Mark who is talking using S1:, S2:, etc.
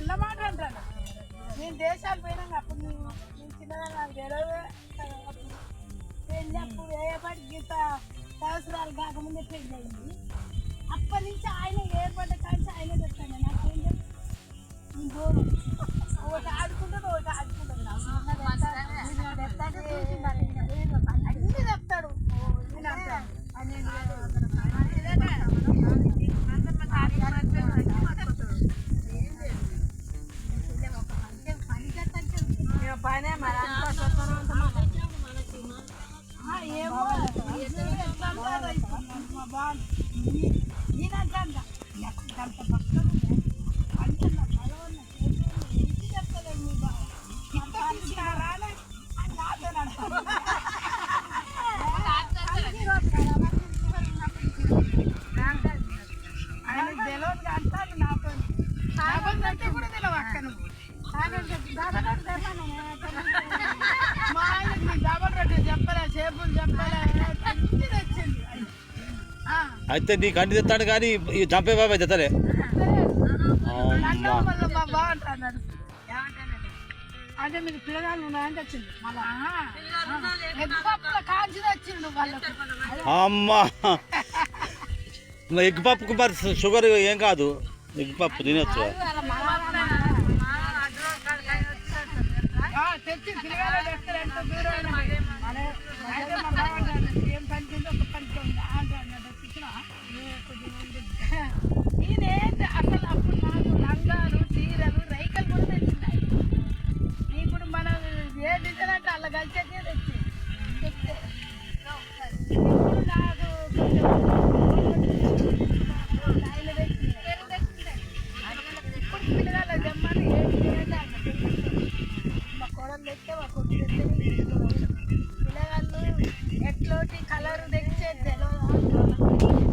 S1: చిన్న మాట అంటాను నేను దేశాలు పోయినాక అప్పుడు నేను చిన్నగా నాకు తెలియదు పెళ్ళి అప్పుడు ఏపాటి గీత సంవత్సరాలు కాకముందే పెళ్ళి అయింది అప్పటి నుంచి ఆయన ఏర్పడ్డ కానీ ఆయన చెప్తాను నాకేం చెప్తాను ఒకటి ఆడుకుంటాడు ఒకటి ఆడుకుంటాడు అన్ని చెప్తాడు పనే మరి ఏమో నేనంటా గంట పక్కన చెప్తలేదు మీ రాలే ఆయన తెలియదు అంటాను నాతో నాకంటే కూడా తెలియదు అక్క నువ్వు మా ఆయనకి డబల్ రొట్టె చెప్పలే చేపలు చెప్పలే అన్ని తెచ్చింది
S2: అయితే నీకు అన్ని తెస్తాడు కానీ చంపే బాబాయ్ తెత్తలే
S1: బాగుంటున్నాడు అంటే మీకు పిల్లగాళ్ళు ఉన్నాయని తెచ్చింది మళ్ళా కాల్చి తెచ్చిండు వాళ్ళకి
S2: అమ్మా ఎగ్ పప్పుకు మరి షుగర్ ఏం కాదు ఎగ్ పప్పు తినొచ్చు
S1: తెచ్చి పిల్లగాళ్ళు తెస్తారు ఎంత దూరం ఏం పనికింది ఒక పనికి నేనేంటి అసలు అప్పుడు నాకు లంగాలు చీరలు రైకలు కూడా తెచ్చినాయి ఇప్పుడు మనం ఏ డిజైన్ అంటే అలా కలిసేదే తెచ్చి ఇప్పుడు నాకు ఇప్పుడు పిల్లగాళ్ళ జమ్మని ఏ డిజైన్ అంటే మా కోడలు తెస్తే మా కొట్టు తెస్తే పిల్లగాళ్ళు ఎట్లోటి కలరు తెచ్చే తెలియదు